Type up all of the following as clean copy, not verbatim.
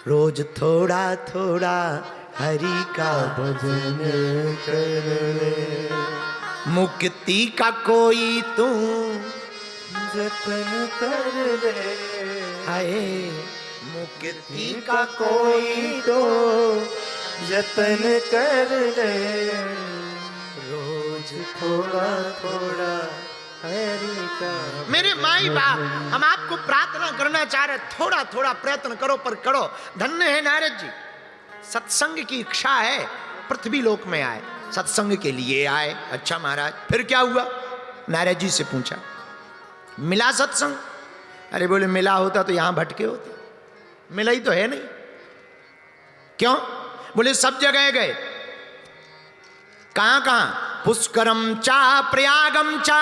रोज थोड़ा थोड़ा हरि का भजन कर ले, मुक्ति का कोई तू जतन कर ले, हाय मुक्ति का कोई तो जतन कर ले, रोज थोड़ा थोड़ा हरि का। मेरे माई बाप हम आपको प्रार्थना करना चाह रहे, थोड़ा थोड़ा प्रयत्न करो पर करो। धन्य है नारद जी, सत्संग की इच्छा है, पृथ्वी लोक में आए, सत्संग के लिए आए। अच्छा महाराज फिर क्या हुआ? नारद जी से पूछा मिला सत्संग? अरे बोले मिला होता तो यहां भटके होते, मिला ही तो है नहीं। क्यों? बोले सब जगह गए। कहां कहां? पुष्करम चा प्रयागम चा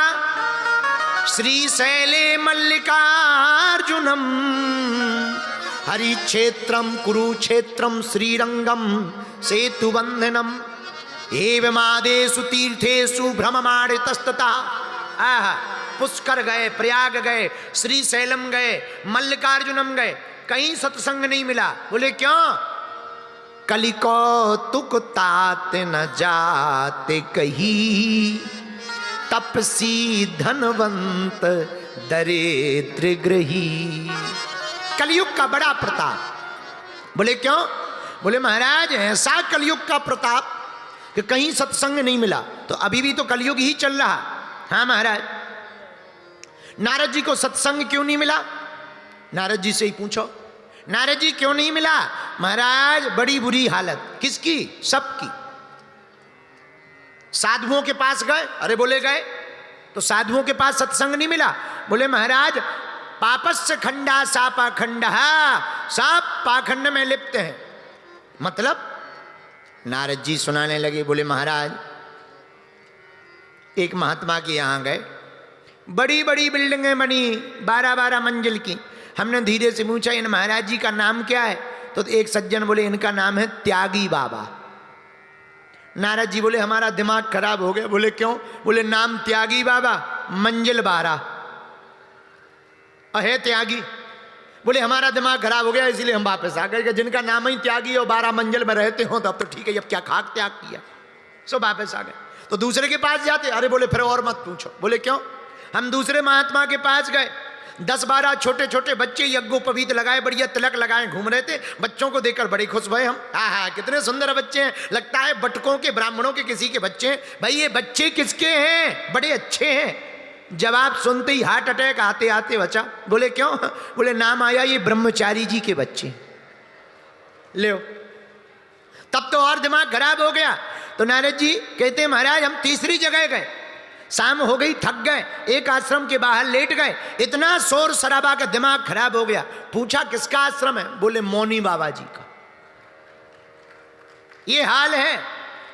श्रीशैले मल्लिकार्जुनम हरिक्षेत्रम कुरुक्षेत्रम श्रीरंगम सेतुबंधनम एवमादेषु तीर्थेषु भ्रममाणितस्तता। आहा, पुष्कर गए, प्रयाग गए, श्रीशैलम गए, मल्लिकार्जुनम गए, कहीं सत्संग नहीं मिला। बोले क्यों? कलिकौतुक तात न जाते कहीं, तपसी धनवंत दरिद्र ग्रही। कलयुग का बड़ा प्रताप। बोले क्यों? बोले महाराज ऐसा कलयुग का प्रताप कि कहीं सत्संग नहीं मिला। तो अभी भी तो कलयुग ही चल रहा। हाँ महाराज, नारद जी को सत्संग क्यों नहीं मिला? नारद जी से ही पूछो, नारद जी क्यों नहीं मिला? महाराज बड़ी बुरी हालत। किसकी? सबकी। साधुओं के पास गए, अरे बोले गए तो साधुओं के पास सत्संग नहीं मिला। बोले महाराज पापस्य खंडा सापा खंडा, सब पाखंड में लिप्त हैं। मतलब नारद जी सुनाने लगे। बोले महाराज एक महात्मा के यहां गए, बड़ी बड़ी बिल्डिंगें बनी 12-12 मंजिल की। हमने धीरे से पूछा इन महाराज जी का नाम क्या है? तो एक सज्जन बोले इनका नाम है त्यागी बाबा। नारद जी बोले हमारा दिमाग खराब हो गया। बोले क्यों? बोले नाम त्यागी बाबा, मंजिल 12, अहे त्यागी। बोले हमारा दिमाग खराब हो गया इसलिए हम वापस आ गए। जिनका नाम ही त्यागी और 12 मंजिल में रहते हो तो अब तो ठीक है, अब क्या खाक त्याग किया, सो वापस आ गए। तो दूसरे के पास जाते, अरे बोले फिर और मत पूछो। बोले क्यों? हम दूसरे महात्मा के पास गए, 10-12 छोटे छोटे बच्चे यज्ञोपवीत लगाए, बढ़िया तिलक लगाए घूम रहे थे। बच्चों को देखकर बड़े खुश हुए हम। हाँ कितने सुंदर बच्चे हैं, लगता है बटकों के, ब्राह्मणों के किसी के बच्चे हैं। भाई ये बच्चे किसके हैं? बड़े अच्छे हैं। जवाब सुनते ही हार्ट अटैक आते आते बचा। बोले क्यों? बोले नाम आया ये ब्रह्मचारी जी के बच्चे। ले तब तो और दिमाग खराब हो गया। तो नारद जी कहते हैं महाराज हम तीसरी जगह गए, शाम हो गई, थक गए, एक आश्रम के बाहर लेट गए। इतना शोर शराबा का दिमाग खराब हो गया। पूछा किसका आश्रम है? बोले मौनी बाबा जी का। ये हाल है।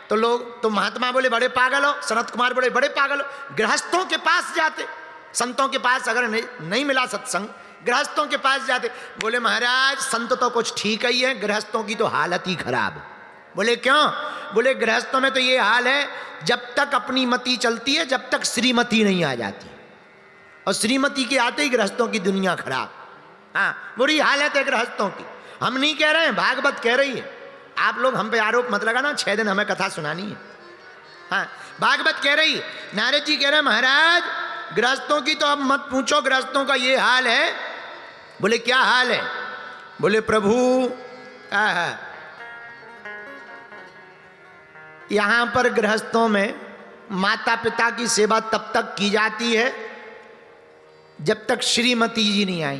तो लोग, तो महात्मा बोले बड़े पागल हो, सनत कुमार बोले बड़े पागल हो। गृहस्थों के पास जाते, संतों के पास अगर नहीं मिला सत्संग, गृहस्थों के पास जाते। बोले महाराज संत तो कुछ ठीक ही है, गृहस्थों की तो हालत ही खराब। बोले क्यों? बोले गृहस्थों में तो ये हाल है, जब तक अपनी मति चलती है जब तक श्रीमती नहीं आ जाती, और श्रीमती के आते ही गृहस्थों की दुनिया खराब। हाँ बुरी हालत है गृहस्थों की। हम नहीं कह रहे हैं, भागवत कह रही है। आप लोग हम पे आरोप मत लगाना, 6 दिन हमें कथा सुनानी है। हाँ भागवत कह रही है। नारद जी कह रहे हैं महाराज गृहस्थों की तो अब मत पूछो, गृहस्थों का ये हाल है। बोले क्या हाल है? बोले प्रभु यहां पर गृहस्थों में माता पिता की सेवा तब तक की जाती है जब तक श्रीमती जी नहीं आई।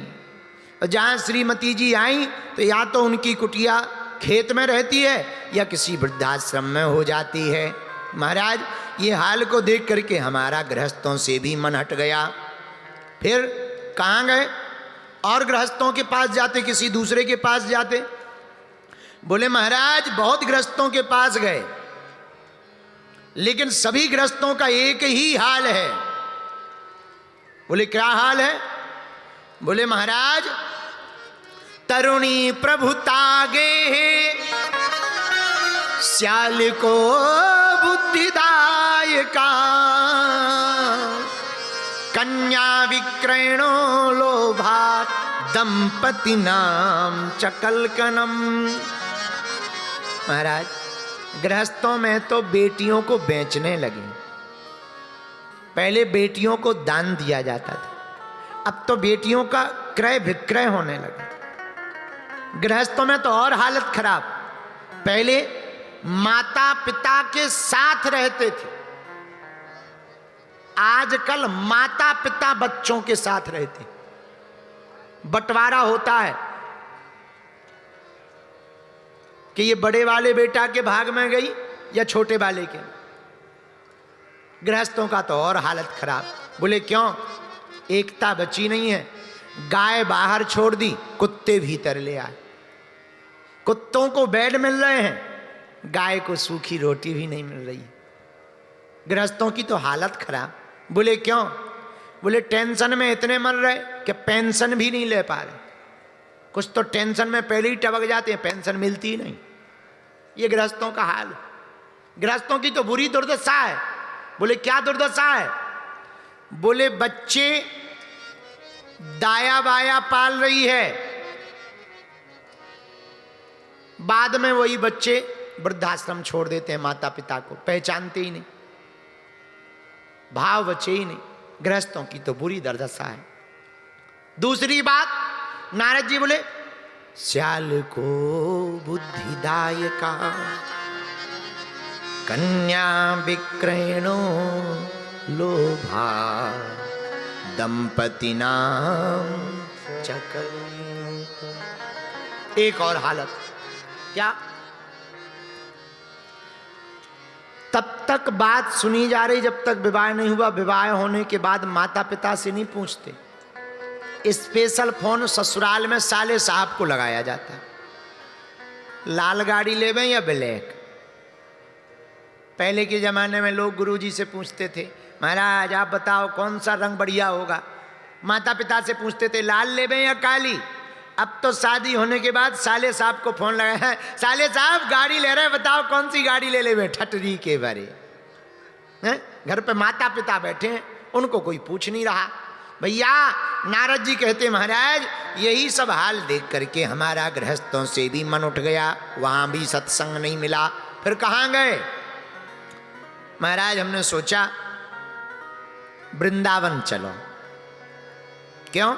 और जहां श्रीमती जी आई तो या तो उनकी कुटिया खेत में रहती है या किसी वृद्धाश्रम में हो जाती है। महाराज ये हाल को देख करके हमारा गृहस्थों से भी मन हट गया। फिर कहाँ गए? और गृहस्थों के पास जाते, किसी दूसरे के पास जाते। बोले महाराज बहुत गृहस्थों के पास गए, लेकिन सभी गृहस्थों का एक ही हाल है। बोले क्या हाल है? बोले महाराज तरुणी प्रभु तागे श्याल को बुद्धिदायका, कन्या विक्रयणो लोभात दंपति नाम चकलकनम। महाराज, गृहस्थों में तो बेटियों को बेचने लगे। पहले बेटियों को दान दिया जाता था, अब तो बेटियों का क्रय विक्रय होने लगा। गृहस्थों में तो और हालत खराब। पहले माता पिता के साथ रहते थे, आजकल माता पिता बच्चों के साथ रहते। बंटवारा होता है कि ये बड़े वाले बेटा के भाग में गई या छोटे वाले के। गृहस्थों का तो और हालत खराब। बोले क्यों? एकता बची नहीं है। गाय बाहर छोड़ दी, कुत्ते भीतर ले आए। कुत्तों को बेड मिल रहे हैं, गाय को सूखी रोटी भी नहीं मिल रही। गृहस्थों की तो हालत खराब। बोले क्यों? बोले टेंशन में इतने मर रहे कि पेंशन भी नहीं ले पा रहे। कुछ तो टेंशन में पहले ही टपक जाते हैं, पेंशन मिलती ही नहीं। ये गृहस्थों का हाल। गृहस्थों की तो बुरी दुर्दशा है। बोले क्या दुर्दशा है? बोले बच्चे दाया बाया पाल रही है, बाद में वही बच्चे वृद्धाश्रम छोड़ देते हैं, माता पिता को पहचानते ही नहीं, भाव बचे ही नहीं। गृहस्थों की तो बुरी दुर्दशा है। दूसरी बात, नारद जी बोले श्याल को बुद्धिदायका कन्या विक्रयणो लोभा दंपति नाम चकल। एक और हालत क्या? तब तक बात सुनी जा रही जब तक विवाह नहीं हुआ। विवाह होने के बाद माता पिता से नहीं पूछते, स्पेशल फोन ससुराल में साले साहब को लगाया जाता है। लाल गाड़ी लेवें या ब्लैक? पहले के जमाने में लोग गुरुजी से पूछते थे, महाराज आप बताओ कौन सा रंग बढ़िया होगा। माता पिता से पूछते थे लाल लेवें या काली। अब तो शादी होने के बाद साले साहब को फोन लगाया है, साले साहब गाड़ी ले रहे हैं, बताओ कौन सी गाड़ी ले ले। ठटरी के बारे घर पे माता पिता बैठे हैं, उनको कोई पूछ नहीं रहा। भैया नारद जी कहते महाराज यही सब हाल देख करके हमारा गृहस्थों से भी मन उठ गया, वहां भी सत्संग नहीं मिला। फिर कहाँ गए? महाराज हमने सोचा वृंदावन चलो। क्यों?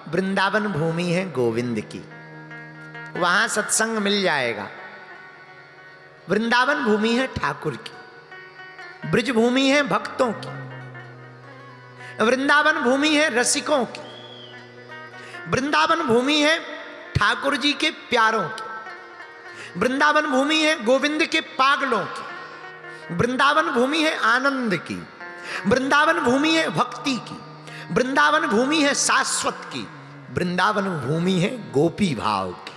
वृंदावन भूमि है गोविंद की, वहां सत्संग मिल जाएगा। वृंदावन भूमि है ठाकुर की, ब्रज भूमि है भक्तों की, वृंदावन भूमि है रसिकों की, वृंदावन भूमि है ठाकुर जी के प्यारों की, वृंदावन भूमि है गोविंद के पागलों की, वृंदावन भूमि है आनंद की, वृंदावन भूमि है भक्ति की, वृंदावन भूमि है शाश्वत की, वृंदावन भूमि है गोपी भाव की,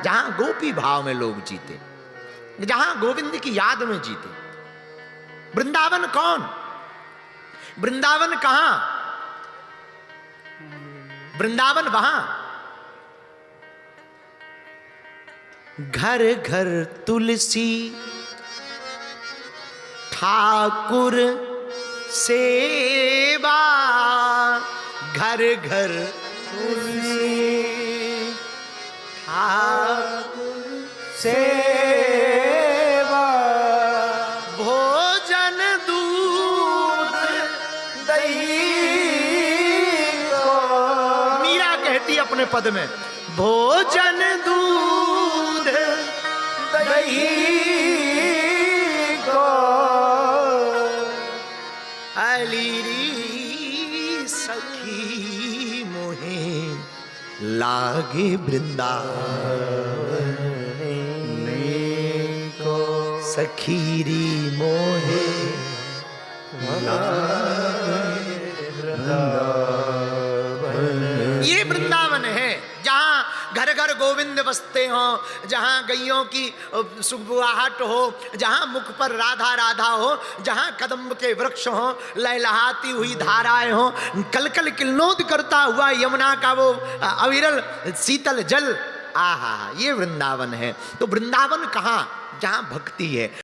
जहां गोपी भाव में लोग जीते, जहां गोविंद की याद में जीते। वृंदावन कौन? वृंदावन कहां? वृंदावन वहां घर घर तुलसी ठाकुर सेवा, घर घर तुलसी ठाकुर सेवा, भोजन दूध दही को। मीरा कहती अपने पद में भोजन दूध दही को, अलीरी सखी मोहे लागे वृंदावन को, सखीरी मोहे लागे वृंदावन। ये वृंदावन है जहां घर घर गोविंद बसते हों, जहां गैयों की सुबुआहट हो, जहां मुख पर राधा राधा हो, जहां कदम्ब के वृक्ष हों, लहलहाती हुई धाराएं हों, कलकल किल्लोद करता हुआ यमुना का वो अविरल शीतल जल। आहा, ये वृंदावन है। तो वृंदावन कहाँ? जहां भक्ति है।